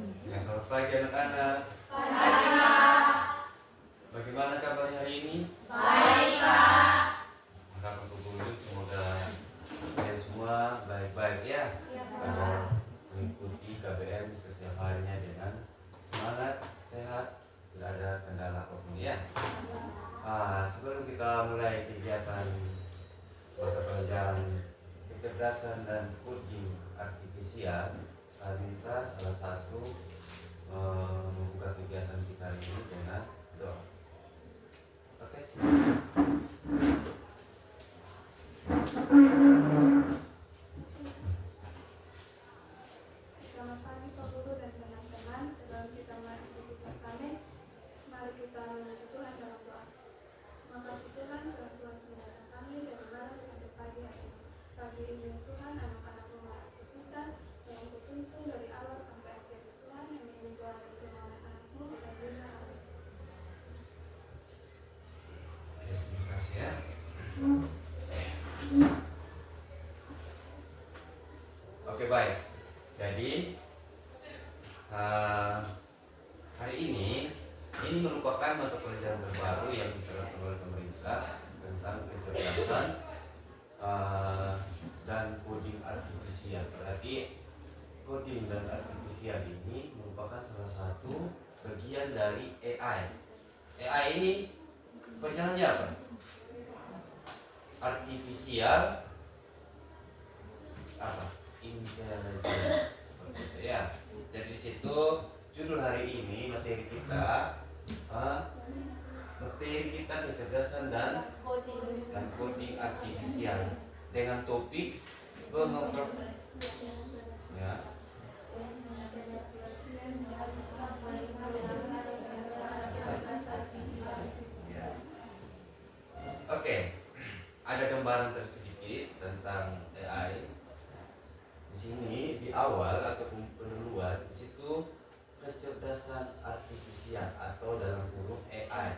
Ya, selamat pagi anak-anak. Pagi, Pak. Bagaimana kabarnya hari ini? Baik, Pak. Maka untuk guru semoga kalian semua baik-baik ya. Iya, Pak. Pada mengikuti KBM setiap harinya dengan semangat, sehat, tidak ada kendala apapun ya. Sebelum kita mulai kegiatan mata pelajaran kecerdasan dan coding artifisial, saya minta salah satu membuka kegiatan kita hari ini dengan doa. Oke, silakan. Selamat pagi Pak Guru dan teman-teman. Sebelum kita mengikuti kelas kami, mari kita memuji Tuhan dalam doa. Makasih Tuhan karena Tuhan sembilan kami dari malam sampai pagi hari ini. Pagi ini Tuhan, anak-anak rumah aktivitas yang kutuntun dari awal sampai akhir. Tuhan yang ingin doa dan kemauan anak-Mu dan dunia. Amin. Oke, terima kasih ya. Oke, baik. Jadi hari ini merupakan mata pelajaran terbaru yang diterapkan oleh pemerintah tentang kecerdasan dan coding artifisial. Berarti coding dan artifisial ini merupakan salah satu bagian dari AI. AI ini panjangannya apa? Artifisial apa? Intelligence, seperti itu ya. Jadi di situ judul hari ini materi kita kecerdasan dan coding artifisial dengan topik ya. Oke, ada gambaran tersedikit tentang AI. Di sini di awal ataupun pendahuluan di situ kecerdasan artifisial atau dalam kurung AI.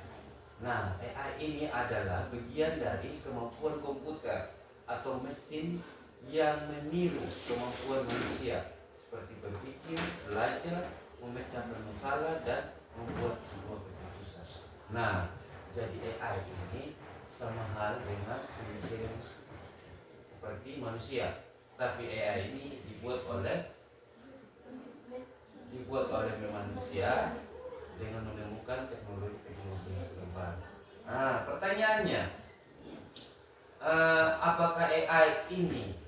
Nah, AI ini adalah bagian dari kemampuan komputer atau mesin yang meniru kemampuan manusia seperti berpikir, belajar, memecahkan masalah dan membuat sebuah keputusan. Nah, jadi AI ini sama hal dengan pemikiran seperti manusia. Tapi AI ini dibuat oleh manusia dengan menemukan teknologi yang terbaru. Nah, pertanyaannya, apakah AI ini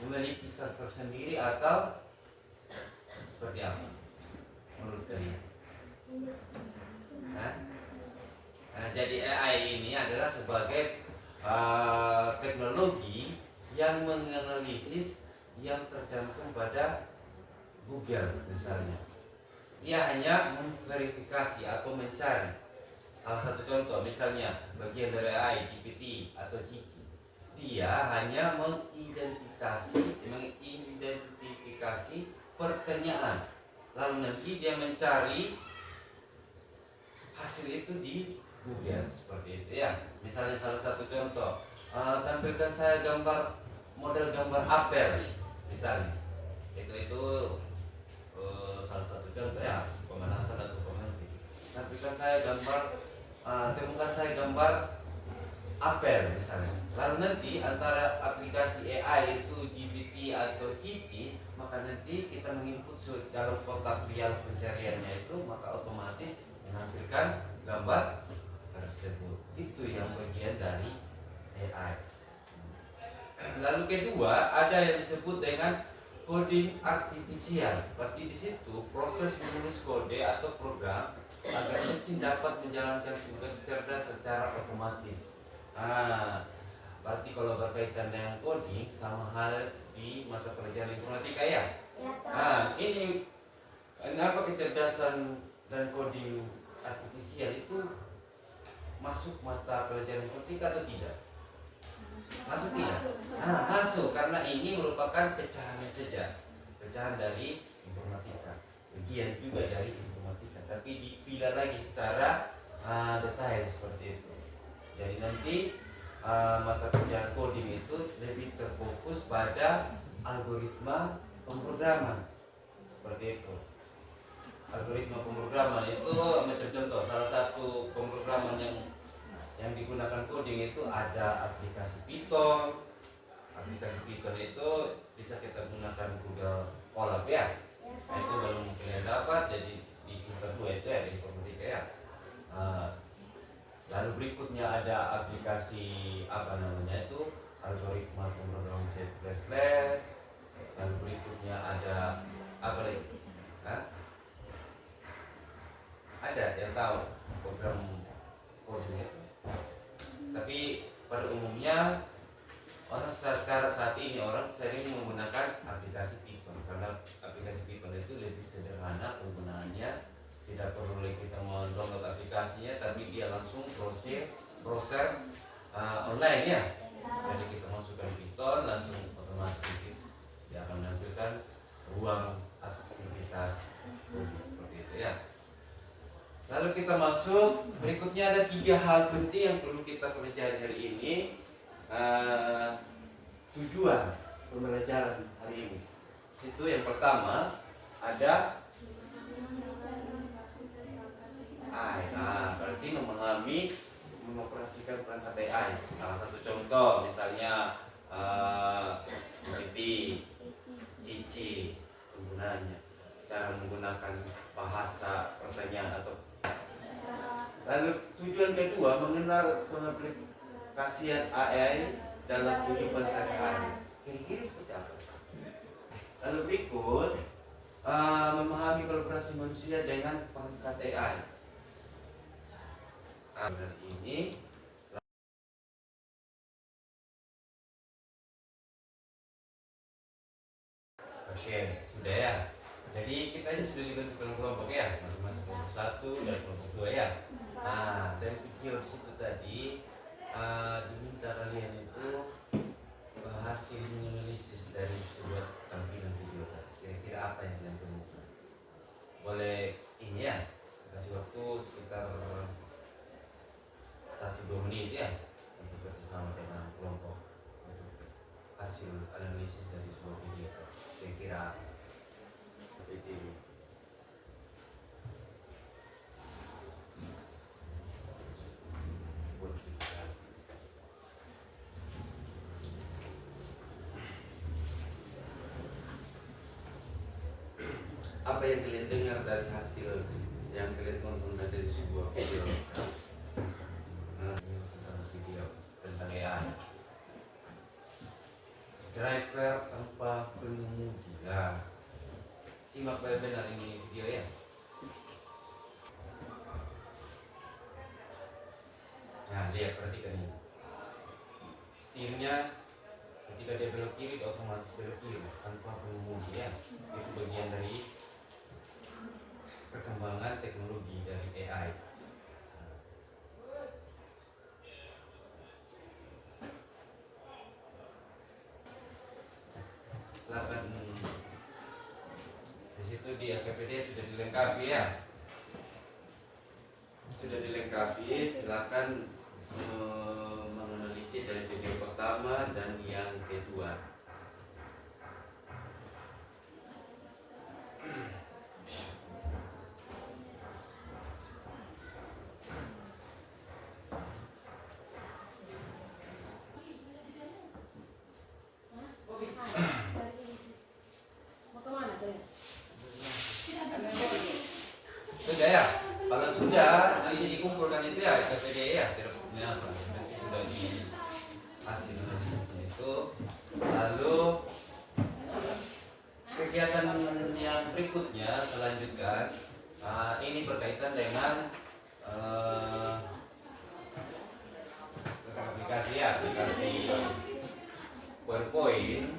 memiliki server sendiri atau seperti apa menurut kalian? Jadi AI ini adalah sebagai teknologi yang menganalisis yang tercantum pada Google misalnya. Dia hanya memverifikasi atau mencari. Salah satu contoh misalnya bagian dari AI GPT atau Gigi. Dia hanya mengidentifikasi pertanyaan. Lalu nanti dia mencari hasil itu di Google seperti itu ya. Misalnya salah satu contoh, tampilkan saya model gambar apel misalnya. Itu salah satu contoh ya, pemanasan atau pemantik. Tampilkan saya temukan saya gambar apel misalnya. Lalu nanti antara aplikasi AI itu GPT atau Cici, maka nanti kita menginput dalam kotak real pencariannya itu, maka otomatis menampilkan gambar tersebut. Itu yang bagian dari AI. Lalu kedua, ada yang disebut dengan coding artifisial. Berarti di situ proses menulis kode atau program agar mesin dapat menjalankan tugas cerdas secara otomatis. Berarti kalau berkaitan dengan coding sama hal di mata pelajaran informatika ya. Ini kenapa kecerdasan dan coding artifisial itu masuk mata pelajaran informatika atau tidak? Masuk tidak? Masuk karena ini merupakan pecahannya saja, pecahan dari informatika, bagian juga dari informatika, tapi dipilah lagi secara detail seperti itu. Jadi nanti mata pelajaran coding itu lebih terfokus pada algoritma pemrograman. seperti itu. Algoritma pemrograman itu macam contoh, salah satu pemrograman yang digunakan coding itu ada aplikasi Python. Aplikasi Python itu bisa kita gunakan Google Colab ya. Nah, itu belum kalian dapat, jadi di semester 2 itu ya di informatika ya. Lalu berikutnya ada aplikasi apa namanya itu algoritma pemrograman C++. Lalu berikutnya ada apa lagi? Hah? Ada yang tahu program coding itu? Tapi pada umumnya orang sekarang saat ini orang sering menggunakan aplikasi Python karena aplikasi Python itu lebih sederhana penggunaannya, tidak perlu lagi kita mendownload aplikasinya, tapi dia langsung proses online ya. Jadi kita masukkan Python langsung otomatis dia akan menampilkan ruang aktivitas seperti itu ya. Lalu kita masuk, berikutnya ada 3 hal penting yang perlu kita pelajari hari ini. Tujuan pembelajaran hari ini. Situ yang pertama ada AI. Nah, berarti memahami mengoperasikan perangkat AI. Salah satu contoh misalnya seperti Cici penggunaannya, cara menggunakan bahasa pertanyaan atau. Lalu tujuan kedua mengenal pengaplikasian AI dalam kehidupan sehari-hari. Kira-kira seperti apa? Lalu berikut memahami kolaborasi manusia dengan perangkat AI. Ini oke, sudah ya. Jadi kita ini sudah dibentuk kelompok ya, masing-masing kelompok 1 dan kelompok 2 ya. Nah, dari video di situ tadi diminta kalian itu hasil menganalisis dari sebuah tampilan video tadi. Kira-kira apa yang kalian temukan? Boleh ini ya, saya kasih waktu sekitar 1-2 menit ya untuk bersama dengan kelompok untuk hasil analisis dari sebuah video. Kira-kira seperti ini. Apa yang kalian dengar dari hasil yang kalian tonton dari sebuah video? Ini tentang video tentang AI. Driver tanpa pengemudi. Nah, simak benar ini video ya. Nah, lihat, perhatikan ini. Setirnya ketika dia belok kiri, dia otomatis belok kiri tanpa pengemudi ya. Itu bagian dari perkembangan teknologi dari AI. Di situ di LKPD sudah dilengkapi ya. Sudah dilengkapi, silakan menganalisis dari video pertama dan yang kedua. Sudah ya? Kalau sudah, nanti dikumpulkan itu ya KPD ya, tidak punya apa. Nanti sudah di hasil analisisnya itu. Lalu kegiatan yang berikutnya selanjutkan ini berkaitan dengan aplikasi PowerPoint.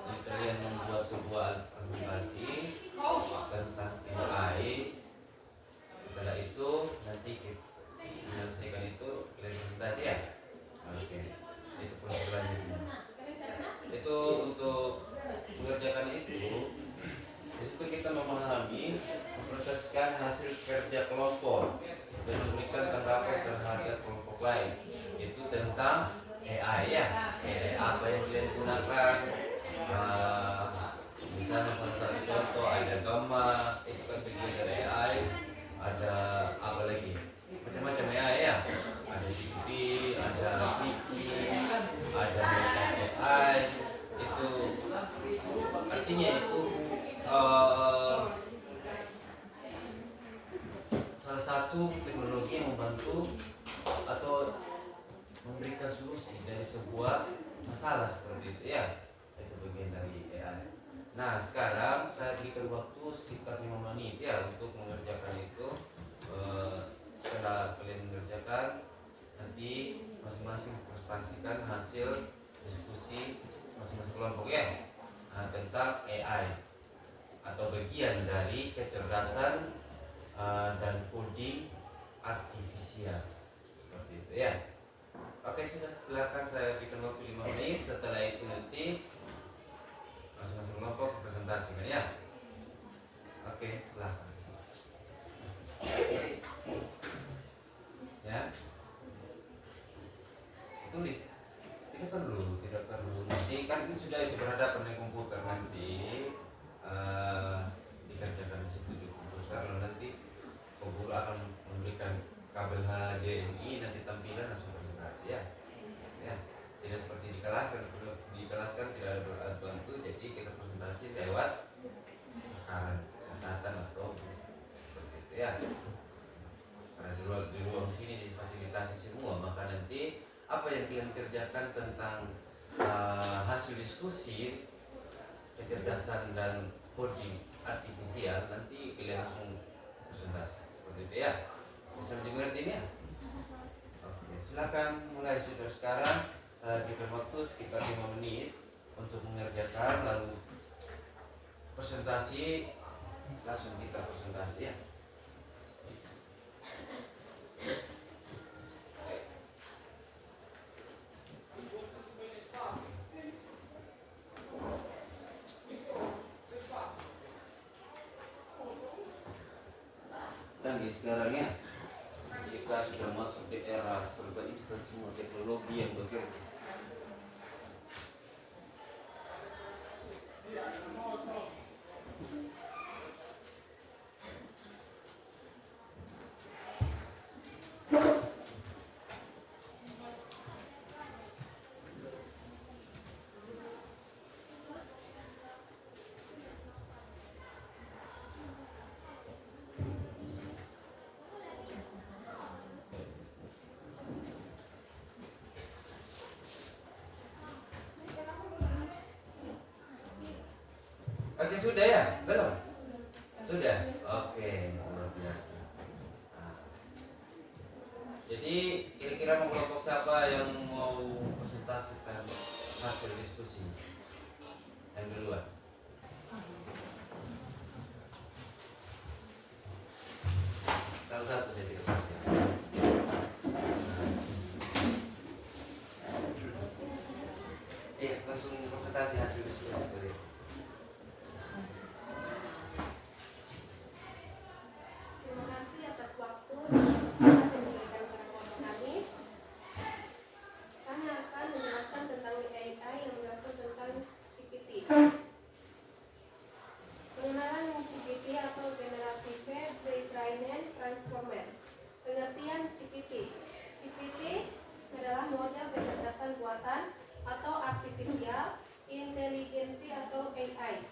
Jadi kalian membuat sebuah aplikasi tentang AI. Setelah itu nanti kita menyelesaikan itu kalian presentasi ya. Oke, itu proses selanjutnya. Itu untuk mengerjakan itu kita memahami memproseskan hasil kerja kelompok dan memberikan tanggapan terhadap kelompok lain. Itu tentang AI ya. AI apa yang kalian gunakan? Misalnya salah satu contoh ada gamma, itu kan bagian dari AI. Ada apa lagi? Macam-macam AI ya. Ada GPT, ada Vicky, ada AI. Itu artinya itu salah satu teknologi yang membantu atau memberikan solusi dari sebuah masalah seperti itu ya. Itu bagian dari AI. Nah, sekarang saya berikan waktu sekitar 5 menit ya untuk mengerjakan itu. Setelah kalian mengerjakan, nanti masing-masing presentasikan hasil diskusi masing-masing kelompok ya, tentang AI atau bagian dari kecerdasan dan coding artifisial seperti itu ya. Oke, sudah, silakan saya berikan waktu 5 menit. Setelah itu nanti masing-masing kelompok presentasikan ya. Oke, silakan. Ya, tulis. Tidak perlu. Nanti kan ini sudah itu berhadapan dengan komputer nanti dikerjakan di situ di komputer. Lalu nanti komputer akan memberikan kabel HDMI, nanti tampilan langsung presentasi ya. Ya, tidak seperti di kelas kan, tidak ada alat bantu, jadi kita presentasi lewat catatan atau seperti itu ya. Karena di ruang sini difasilitasi semua, maka nanti apa yang kalian kerjakan tentang hasil diskusi kecerdasan dan coding artifisial, nanti kalian langsung presentasi seperti itu ya. Bisa mendengar ini ya? Oke, silakan mulai sudah sekarang. Saya berikan waktu sekitar 5 menit untuk mengerjakan, lalu presentasi, langsung kita presentasi ya. Dan sekarang ya, kita sudah masuk di era serba instan, semua teknologi yang bekerja. Oke, sudah ya? Belum? Sudah? Oke, luar biasa. Nah, jadi kira-kira mau kelompok siapa yang mau presentasikan hasil diskusi? Yang duluan. Salah satu saya tidak pasti. Langsung presentasi hasil diskusi kalian. Terima kasih atas waktu yang diberikan kepada kelompok kami. Kami akan menjelaskan tentang AI yang mengatur tentang GPT. Pengenalan GPT atau Generative Pre-trained Transformer. Pengertian GPT. GPT adalah model kecerdasan buatan atau artificial intelligence atau AI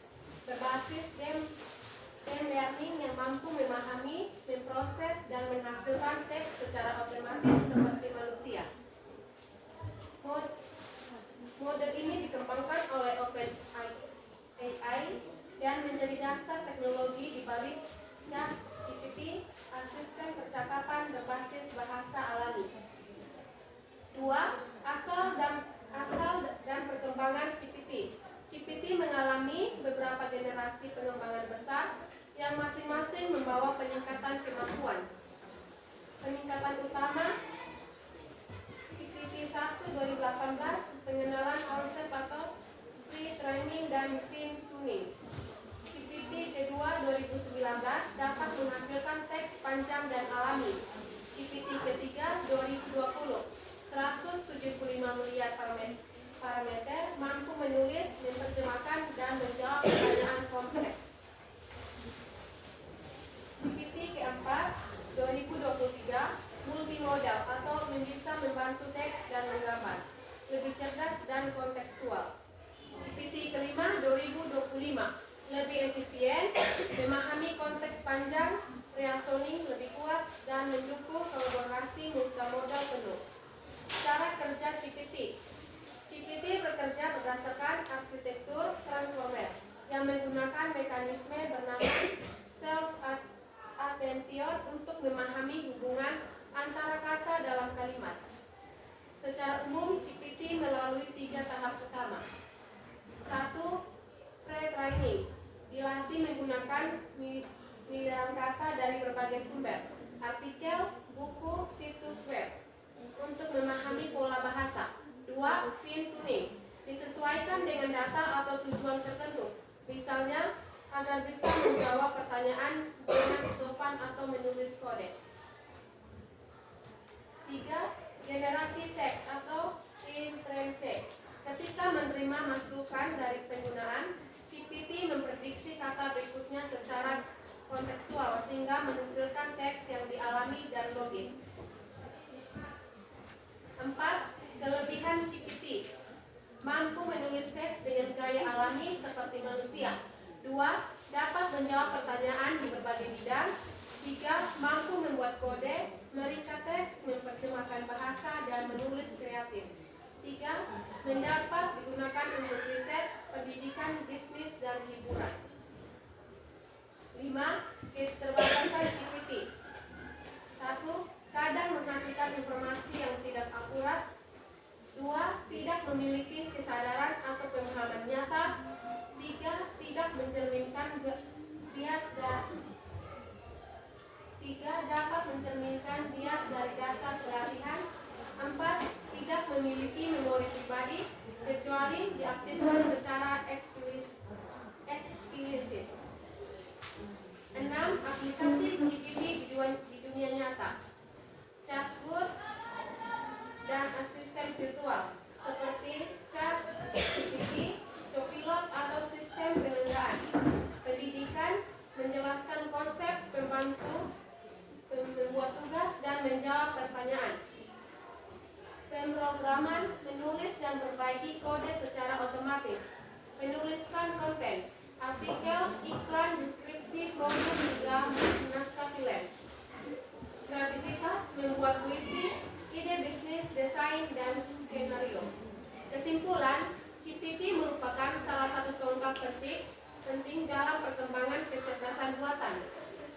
berbasis deep learning yang mampu memahami, memproses, dan menghasilkan teks secara otomatis seperti manusia. Model ini dikembangkan oleh OpenAI dan menjadi dasar teknologi di balik ChatGPT, asisten percakapan berbasis bahasa alami. 2. Asal dan perkembangan GPT. GPT mengalami beberapa generasi pengembangan besar yang masing-masing membawa peningkatan kemampuan. Peningkatan utama GPT 1 2018, pengenalan konsep atau pre-training dan fine-tuning. GPT kedua 2019 dapat menghasilkan teks panjang dan alami. GPT ketiga 2020 175 miliar parameter, mampu menulis, menerjemahkan, dan menjawab pertanyaan kompleks. GPT keempat 2023 multimodal atau bisa membantu teks dan menggambar, lebih cerdas dan kontekstual. GPT kelima 2025 lebih efisien, memahami konteks panjang, reasoning lebih kuat, dan mendukung kolaborasi multimodal penuh. Cara kerja GPT. GPT bekerja berdasarkan arsitektur transformer yang menggunakan mekanisme bernama self-attention untuk memahami hubungan antara kata dalam kalimat. Secara umum, GPT melalui 3 tahap utama. 1. Pre-training, dilatih menggunakan miliaran kata dari berbagai sumber, artikel, buku, situs web, untuk memahami pola bahasa. 2. Fine-tuning, disesuaikan dengan data atau tujuan tertentu, misalnya agar bisa menjawab pertanyaan dengan sopan atau menulis kode. 3. Generasi teks atau inference. Ketika menerima masukan dari penggunaan, GPT memprediksi kata berikutnya secara kontekstual sehingga menghasilkan teks yang dialami dan logis. 4. Kelebihan GPT. Mampu menulis teks dengan gaya alami seperti manusia. 2. Dapat menjawab pertanyaan di berbagai bidang. 3. Mampu membuat kode, meringkas teks, menerjemahkan bahasa, dan menulis kreatif. 3. Mendapat digunakan untuk riset, pendidikan, bisnis, dan hiburan. 5. Keterbatasan GPT. 1. Kadang menghasilkan informasi yang tidak akurat. 2. Tidak memiliki kesadaran atau pemahaman nyata. 3. Tidak mencerminkan bias dan 3. Dapat mencerminkan bias dari data pelarian. 4. Tidak memiliki memori pribadi kecuali diaktifkan secara eksplisit. 6. Aplikasi GPT di dunia nyata, chatbot dan asisten virtual seperti ChatGPT, Copilot atau sistem penyelenggaraan pendidikan, menjelaskan konsep, membantu membuat tugas dan menjawab pertanyaan. Pemrograman, menulis dan perbaiki kode secara otomatis, menuliskan konten, artikel, iklan, deskripsi, produk, hingga naskah film. Kreativitas, membuat puisi, ide bisnis, desain, dan skenario. Kesimpulan, GPT merupakan salah satu tonggak penting dalam perkembangan kecerdasan buatan.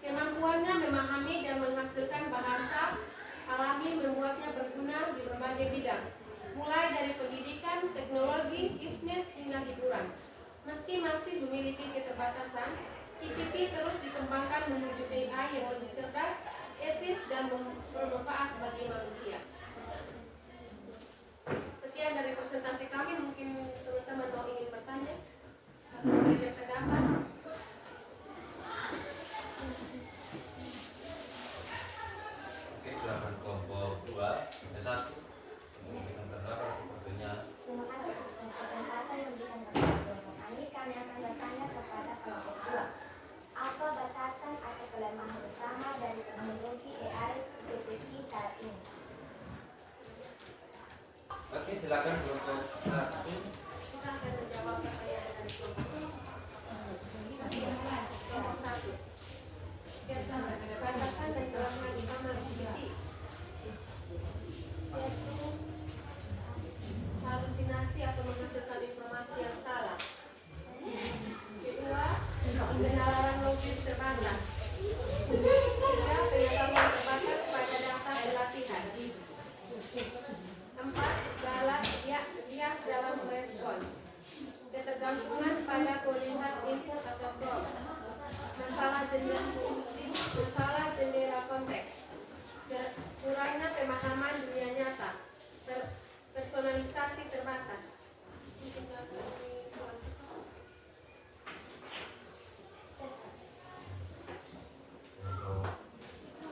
Kemampuannya memahami dan menghasilkan bahasa alami membuatnya berguna di berbagai bidang, mulai dari pendidikan, teknologi, bisnis, hingga hiburan. Meski masih memiliki keterbatasan, GPT terus dikembangkan menuju AI yang lebih cerdas, etis, dan bermanfaat bagi manusia. Sekian dari presentasi kami, mungkin teman-teman mau ingin bertanya atau memberikan pendapat. Oke, silakan kelompok 2 1 memberikan pendapat atau pertanyaan. Terima kasih atas kesempatan yang diberikan kepada kelompok kami. Kami akan bertanya kepada kelompok 2. Apa batasan atau kelemahan utama dari teknologi AI GPT saat ini? Oke, silakan kelompok 1. Kita akan menjawab pertanyaan dari kelompok 1. Batasan dan kelemahan utama GPT yaitu halusinasi atau menghasilkan informasi yang salah. Kedua, pengenalan logis terbatas. Tiga, pengetahuan terbatas pada data pelatihan. 4, bias dalam respon. Ketergantungan pada kualitas input atau prompt. Masalah jendela konteks. Kurangnya pemahaman dunia nyata. Personalisasi terbatas.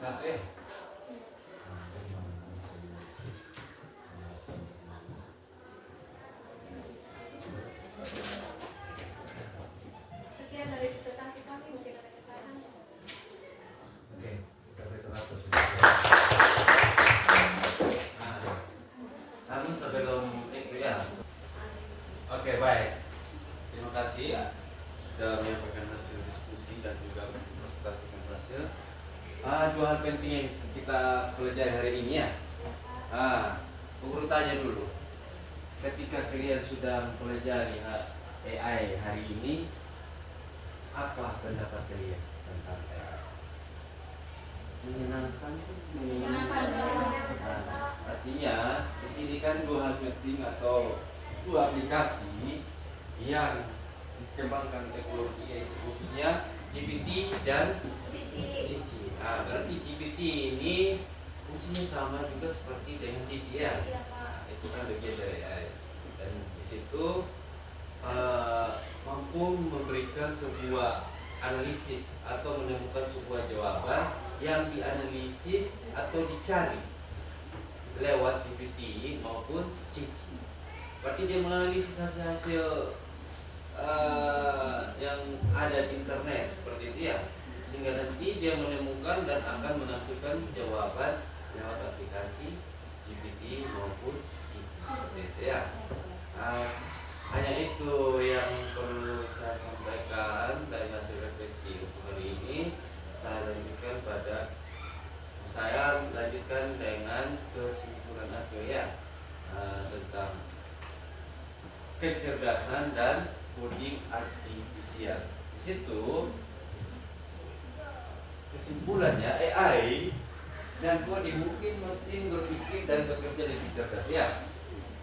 Satu ya. hal penting yang kita pelajari hari ini ya. Urutannya dulu. Ketika kalian sudah mempelajari AI hari ini, apa pendapat kalian tentang AI? Menyenangkan? Artinya di sini kan dua hal penting atau dua aplikasi yang dikembangkan teknologi, yaitu khususnya GPT dan Cici. Berarti GPT ini fungsinya sama juga seperti dengan Cici ya. Itu kan bagian dari AI. Dan di situ mampu memberikan sebuah analisis atau menemukan sebuah jawaban yang dianalisis atau dicari lewat GPT maupun Cici. Berarti dia menganalisis hasil-hasil yang ada di internet seperti itu ya, sehingga nanti dia menemukan dan akan menampilkan jawaban lewat aplikasi GPT maupun Cici seperti itu ya. Hanya itu yang perlu saya sampaikan dari hasil refleksi untuk hari ini. Saya lanjutkan dengan kesimpulan aku ya, tentang kecerdasan dan coding artifisial. Di situ kesimpulannya AI dan coding mungkin mesin berpikir dan bekerja lebih cerdas ya.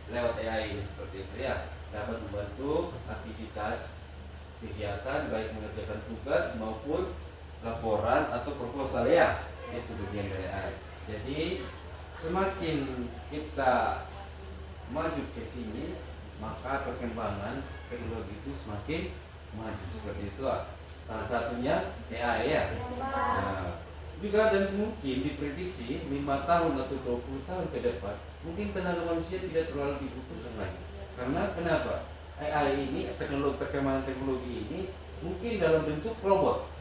Lewat AI ini seperti itu ya, dapat membantu aktivitas kegiatan baik mengerjakan tugas maupun laporan atau proposal ya. Itu bagian dari AI. Jadi semakin kita maju ke sini, maka perkembangan teknologi itu semakin maju seperti itu. Salah satunya AI ya. Juga dan mungkin diprediksi 5 tahun atau 20 tahun ke depan mungkin tenaga manusia tidak terlalu dibutuhkan lagi. Karena kenapa? AI ini, perkembangan teknologi ini mungkin dalam bentuk robot.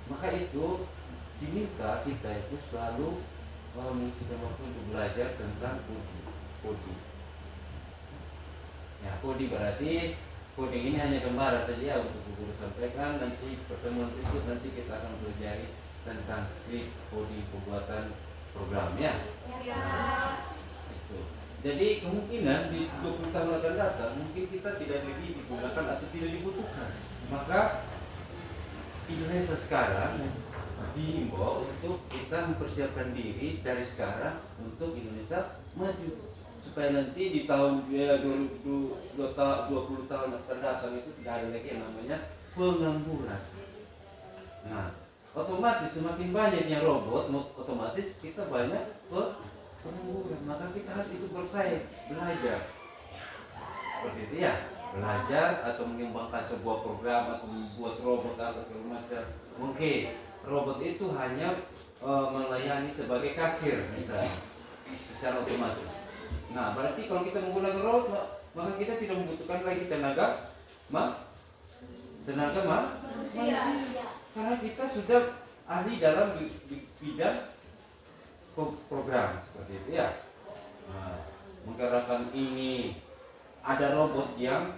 Maka itu diminta kita itu selalu mengisikan waktu untuk belajar tentang coding. Ya, coding berarti coding ini hanya gambaran saja untuk guru sampaikan. Nanti pertemuan berikut nanti kita akan belajar tentang script coding, pembuatan program ya. Itu. Jadi kemungkinan di 20 tahun akan datang mungkin kita tidak lagi digunakan atau tidak dibutuhkan. Maka Indonesia sekarang diimbau untuk kita mempersiapkan diri dari sekarang untuk Indonesia maju, supaya nanti di tahun 20 tahun akan datang itu tidak ada lagi yang namanya pengangguran. Otomatis semakin banyaknya robot, otomatis kita banyak pengangguran. Maka kita harus itu bersaing, belajar seperti itu ya, belajar atau mengembangkan sebuah program atau membuat robot atau segala macam. Mungkin robot itu hanya melayani sebagai kasir misalnya secara otomatis. Berarti kalau kita menggunakan robot, maka kita tidak membutuhkan lagi tenaga manusia. Karena kita sudah ahli dalam bidang program seperti itu ya. Menggerakkan ini, ada robot yang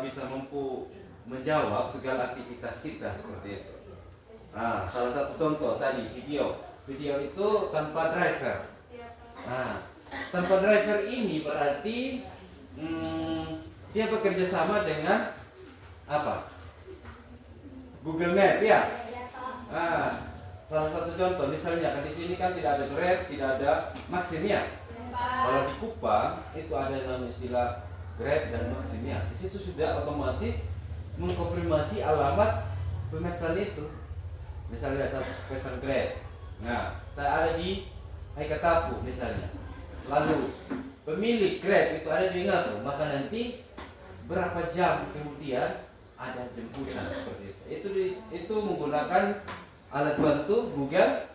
bisa mampu menjawab segala aktivitas kita seperti itu. Salah satu contoh tadi video itu tanpa driver. Tanpa driver ini berarti dia bekerja sama dengan apa? Google Map ya. Salah satu contoh misalnya kan di sini kan tidak ada Grab, tidak ada Maxim ya. Kalau di Kupang itu ada yang namanya istilah Grab dan Maxim ya. Di situ sudah otomatis mengkonfirmasi alamat pemesan itu. Misalnya saya pesan Grab. Saya ada di Haikatapu misalnya. Lalu pemilik Grab itu ada di Ngato, maka nanti berapa jam kemudian ada jemputan seperti itu. Itu menggunakan alat bantu Google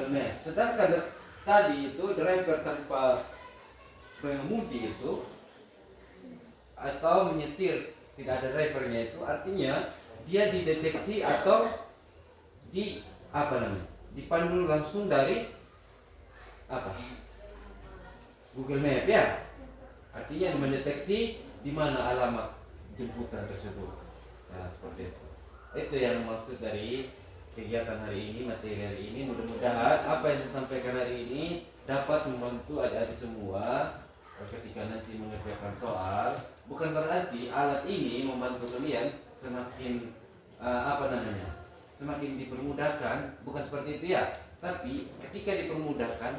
Maps. Sedangkan tadi itu driver tanpa pengemudi itu atau menyetir tidak ada drivernya, itu artinya dia dideteksi atau dipandu langsung dari Google Map ya. Artinya mendeteksi di mana alamat jemputan tersebut. Seperti itu. Itu yang maksud dari kegiatan hari ini, materi hari ini. Mudah-mudahan apa yang saya sampaikan hari ini dapat membantu adik-adik semua ketika nanti mengerjakan soal. Bukan berarti alat ini membantu kalian semakin semakin dipermudahkan, bukan seperti itu ya. Tapi ketika dipermudahkan,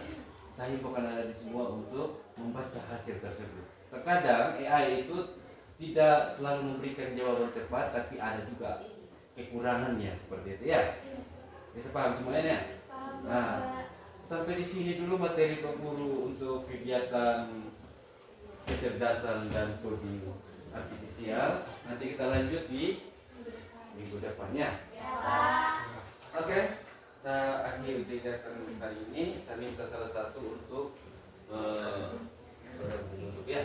saya bukan ada di semua untuk membaca hasil tersebut. Terkadang AI itu tidak selalu memberikan jawaban tepat, tapi ada juga kekurangannya seperti itu ya. Bisa paham semuanya? Nah, sampai di sini dulu materi Pak Guru untuk kegiatan kecerdasan dan coding artifisial. Nanti kita lanjut di minggu depannya. Oke, saya akhiri kegiatan kali ini. Saya minta salah satu untuk menutup ya.